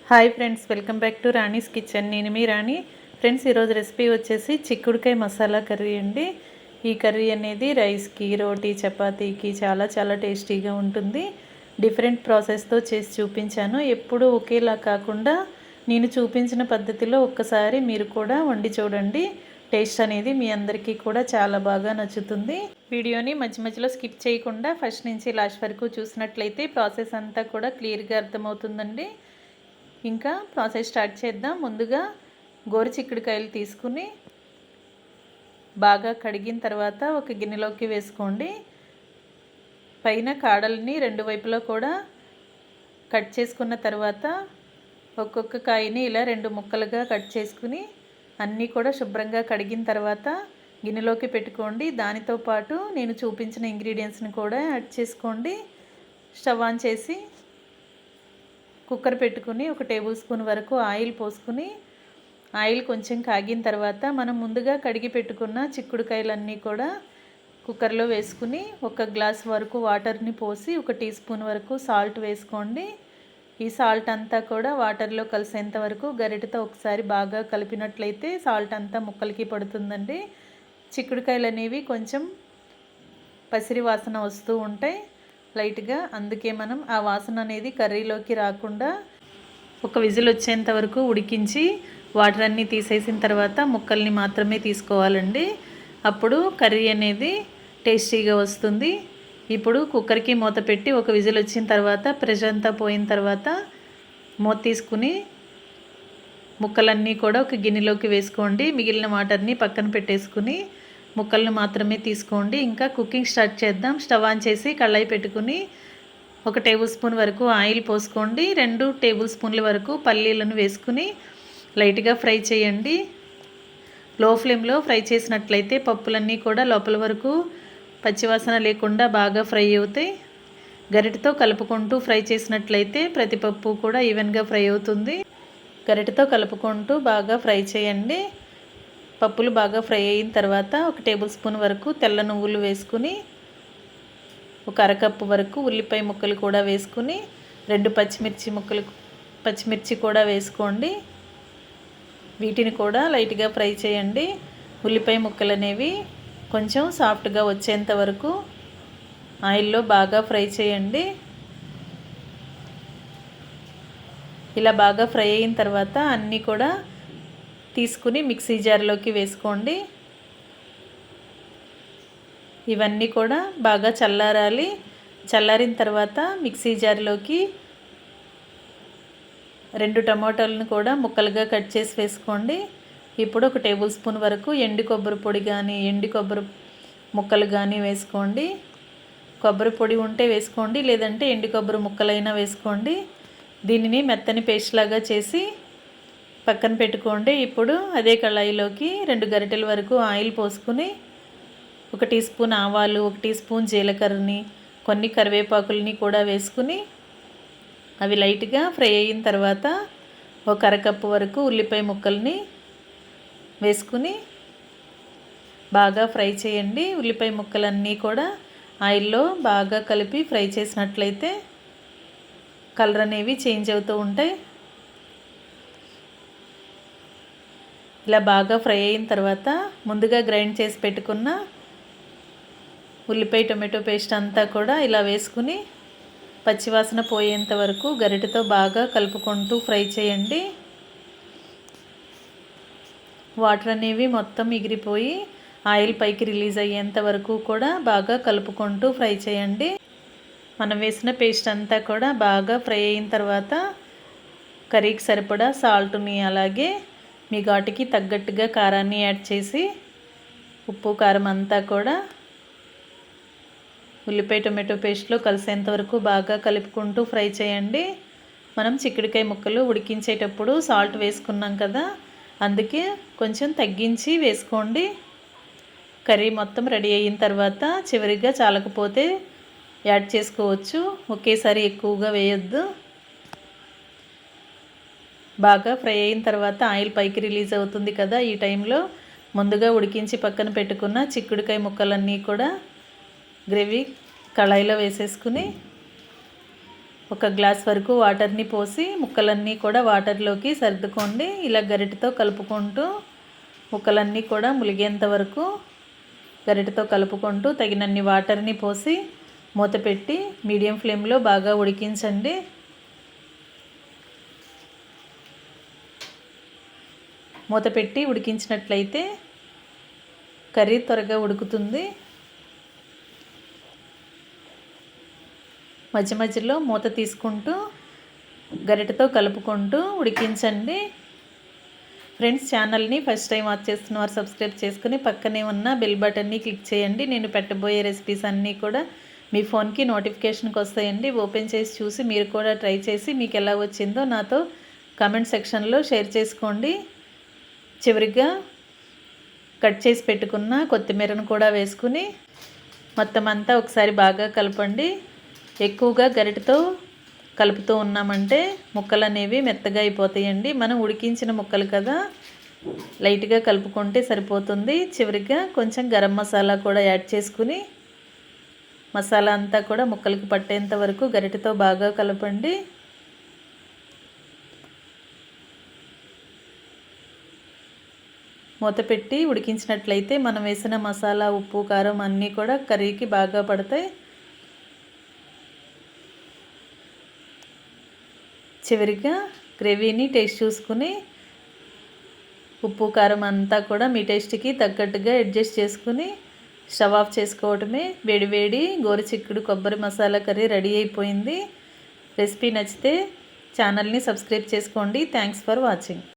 Hi friends, welcome back to Rani's kitchen. నేను మీ రాణి. Friends, ఈరోజు recipe వచ్చేసి చిక్కుడుకాయ మసాలా కర్రీ అండి. ఈ కర్రీ అనేది రైస్కి, రోటీ, చపాతీకి చాలా టేస్టీగా ఉంటుంది. డిఫరెంట్ ప్రాసెస్తో చేసి చూపించాను. ఎప్పుడూ ఒకేలా కాకుండా నేను చూపించిన పద్ధతిలో ఒక్కసారి మీరు కూడా వండి చూడండి. టేస్ట్ అనేది మీ అందరికీ కూడా చాలా బాగా నచ్చుతుంది. వీడియోని మధ్యలో స్కిప్ చేయకుండా ఫస్ట్ నుంచి లాస్ట్ వరకు చూసినట్లయితే ప్రాసెస్ అంతా కూడా క్లియర్గా అర్థమవుతుందండి. ఇంకా ప్రాసెస్ స్టార్ట్ చేద్దాం. ముందుగా గోరు చిక్కుడుకాయలు తీసుకుని బాగా కడిగిన తర్వాత ఒక గిన్నెలోకి వేసుకోండి. పైన కాడల్ని రెండు వైపులా కూడా కట్ చేసుకున్న తర్వాత ఒక్కొక్క కాయని ఇలా రెండు ముక్కలుగా కట్ చేసుకుని అన్నీ కూడా శుభ్రంగా కడిగిన తర్వాత గిన్నెలోకి పెట్టుకోండి. దానితో పాటు నేను చూపించిన ఇంగ్రీడియంట్స్ని కూడా యాడ్ చేసుకోండి. స్టవ్ ఆన్ చేసి కుక్కర్ పెట్టుకుని 1 టేబుల్ స్పూన్ వరకు ఆయిల్ పోసుకుని ఆయిల్ కొంచెం కాగిన తర్వాత మనం ముందుగా కడిగి పెట్టుకున్న చిక్కుడుకాయలన్నీ కూడా కుక్కర్లో వేసుకుని 1 గ్లాస్ వరకు వాటర్ని పోసి 1 టీ స్పూన్ వరకు సాల్ట్ వేసుకోండి. ఈ సాల్ట్ అంతా కూడా వాటర్లో కలిసేంత వరకు గరిటెతో ఒకసారి బాగా కలిపినట్లయితే సాల్ట్ అంతా ముక్కలకి పడుతుందండి. చిక్కుడుకాయలు అనేవి కొంచెం పసిరి వాసన వస్తూ ఉంటాయి లైట్గా. అందుకే మనం ఆ వాసన అనేది కర్రీలోకి రాకుండా ఒక విజిల్ వచ్చేంత వరకు ఉడికించి వాటర్ అన్నీ తీసేసిన తర్వాత ముక్కల్ని మాత్రమే తీసుకోవాలండి. అప్పుడు కర్రీ అనేది టేస్టీగా వస్తుంది. ఇప్పుడు కుక్కర్కి మూత పెట్టి ఒక విజిల్ వచ్చిన తర్వాత ప్రెషర్ అంతా పోయిన తర్వాత మూత తీసుకుని ముక్కలన్నీ కూడా ఒక గిన్నెలోకి వేసుకోండి. మిగిలిన వాటర్ని పక్కన పెట్టేసుకుని ముక్కలను మాత్రమే తీసుకోండి. ఇంకా కుకింగ్ స్టార్ట్ చేద్దాం. స్టవ్ ఆన్ చేసి కళాయి పెట్టుకుని 1 టేబుల్ స్పూన్ వరకు ఆయిల్ పోసుకోండి. 2 టేబుల్ స్పూన్ల వరకు పల్లీలను వేసుకుని లైట్గా ఫ్రై చేయండి. లో ఫ్లేమ్లో ఫ్రై చేసినట్లయితే పప్పులన్నీ కూడా లోపల వరకు పచ్చివాసన లేకుండా బాగా ఫ్రై అవుతాయి. గరిటెతో కలుపుకుంటూ ఫ్రై చేసినట్లయితే ప్రతి పప్పు కూడా ఈవెన్గా ఫ్రై అవుతుంది. గరిటెతో కలుపుకుంటూ బాగా ఫ్రై చేయండి. పప్పులు బాగా ఫ్రై అయిన తర్వాత 1 టేబుల్ స్పూన్ వరకు తెల్ల నువ్వులు వేసుకుని 1 అరకప్పు వరకు ఉల్లిపాయ ముక్కలు కూడా వేసుకుని 2 పచ్చిమిర్చి కూడా వేసుకోండి. వీటిని కూడా లైట్గా ఫ్రై చేయండి. ఉల్లిపాయ ముక్కలు అనేవి కొంచెం సాఫ్ట్గా వచ్చేంత వరకు ఆయిల్లో బాగా ఫ్రై చేయండి. ఇలా బాగా ఫ్రై అయిన తర్వాత అన్నీ కూడా తీసుకుని మిక్సీ జార్లోకి వేసుకోండి. ఇవన్నీ కూడా బాగా చల్లారాలి. చల్లారిన తర్వాత మిక్సీ జార్లోకి 2 టమాటాలను కూడా ముక్కలుగా కట్ చేసి వేసుకోండి. ఇప్పుడు 1 టేబుల్ స్పూన్ వరకు ఎండు కొబ్బరి పొడి కానీ ఎండు కొబ్బరి ముక్కలు కానీ వేసుకోండి. కొబ్బరి పొడి ఉంటే వేసుకోండి, లేదంటే ఎండు కొబ్బరి ముక్కలైనా వేసుకోండి. దీనిని మెత్తని పేస్ట్ లాగా చేసి పక్కన పెట్టుకోండి. ఇప్పుడు అదే కళాయిలోకి 2 గరిటెల వరకు ఆయిల్ పోసుకుని 1 టీ స్పూన్ ఆవాలు, 1 టీ స్పూన్ జీలకర్రని, కొన్ని కరివేపాకుల్ని కూడా వేసుకుని అవి లైట్గా ఫ్రై అయిన తర్వాత 1 అరకప్పు వరకు ఉల్లిపాయ ముక్కల్ని వేసుకుని బాగా ఫ్రై చేయండి. ఉల్లిపాయ ముక్కలన్నీ కూడా ఆయిల్లో బాగా కలిపి ఫ్రై చేసినట్లయితే కలర్ అనేవి చేంజ్ అవుతూ ఉంటాయి. ఇలా బాగా ఫ్రై అయిన తర్వాత ముందుగా గ్రైండ్ చేసి పెట్టుకున్న ఉల్లిపాయ టొమాటో పేస్ట్ అంతా కూడా ఇలా వేసుకుని పచ్చివాసన పోయేంత వరకు గరిటెతో బాగా కలుపుకుంటూ ఫ్రై చేయండి. వాటర్ అనేవి మొత్తం ఎగిరిపోయి ఆయిల్ పైకి రిలీజ్ అయ్యేంత వరకు కూడా బాగా కలుపుకుంటూ ఫ్రై చేయండి. మనం వేసిన పేస్ట్ అంతా కూడా బాగా ఫ్రై అయిన తర్వాత కర్రీకి సరిపడా సాల్ట్ని, అలాగే మీ ఘాటుకి తగ్గట్టుగా కారాన్ని యాడ్ చేసి ఉప్పు కారం అంతా కూడా ఉల్లిపాయ టొమాటో పేస్ట్లో కలిసేంత వరకు బాగా కలుపుకుంటూ ఫ్రై చేయండి. మనం చిక్కుడుకాయ ముక్కలు ఉడికించేటప్పుడు సాల్ట్ వేసుకున్నాం కదా, అందుకే కొంచెం తగ్గించి వేసుకోండి. కర్రీ మొత్తం రెడీ అయిన తర్వాత చివరిగా చాలకపోతే యాడ్ చేసుకోవచ్చు. ఒకేసారి ఎక్కువగా వేయొద్దు. బాగా ఫ్రై అయిన తర్వాత ఆయిల్ పైకి రిలీజ్ అవుతుంది కదా, ఈ టైంలో ముందుగా ఉడికించి పక్కన పెట్టుకున్న చిక్కుడుకాయ ముక్కలన్నీ కూడా గ్రేవీ కళాయిలో వేసేసుకుని ఒక గ్లాస్ వరకు వాటర్ని పోసి ముక్కలన్నీ కూడా వాటర్లోకి సర్దుకోండి. ఇలా గరిటెతో కలుపుకుంటూ ముక్కలన్నీ కూడా ములిగేంత వరకు గరిటెతో కలుపుకుంటూ తగినన్ని వాటర్ని పోసి మూత పెట్టి మీడియం ఫ్లేమ్లో బాగా ఉడికించండి. మూత పెట్టి ఉడికించినట్లయితే కర్రీ త్వరగా ఉడుకుతుంది. మధ్య మధ్యలో మూత తీసుకుంటూ గరిటెతో కలుపుకుంటూ ఉడికించండి. ఫ్రెండ్స్, ఛానల్ని ఫస్ట్ టైం వాచ్ చేస్తున్న వారు సబ్స్క్రైబ్ చేసుకుని పక్కనే ఉన్న బెల్ బటన్ని క్లిక్ చేయండి. నేను పెట్టబోయే రెసిపీస్ అన్నీ కూడా మీ ఫోన్కి నోటిఫికేషన్కి వస్తాయండి. ఓపెన్ చేసి చూసి మీరు కూడా ట్రై చేసి మీకు ఎలా వచ్చిందో నాతో కామెంట్ సెక్షన్లో షేర్ చేసుకోండి. చివరిగా కట్ చేసి పెట్టుకున్న కొత్తిమీరను కూడా వేసుకుని మొత్తం అంతా ఒకసారి బాగా కలపండి. ఎక్కువగా గరిటెతో కలుపుతూ ఉన్నామంటే ముక్కలు అనేవి మెత్తగా అయిపోతాయండి. మనం ఉడికించిన ముక్కలు కదా, లైట్గా కలుపుకుంటే సరిపోతుంది. చివరిగా కొంచెం గరం మసాలా కూడా యాడ్ చేసుకుని మసాలా అంతా కూడా ముక్కలకు పట్టేంత వరకు గరిటెతో బాగా కలపండి. మూత పెట్టి ఉడికించినట్లయితే మనం వేసిన మసాలా, ఉప్పు, కారం అన్నీ కూడా కర్రీకి బాగా పడతాయి. చివరిగా గ్రేవీని టేస్ట్ చూసుకుని ఉప్పు, కారం అంతా కూడా మీ టేస్ట్కి తగ్గట్టుగా అడ్జస్ట్ చేసుకుని స్టవ్ ఆఫ్ చేసుకోవటమే. వేడివేడి గోరుచిక్కుడు కొబ్బరి మసాలా కర్రీ రెడీ అయిపోయింది. రెసిపీ నచ్చితే ఛానల్ని సబ్స్క్రైబ్ చేసుకోండి. Thanks for watching.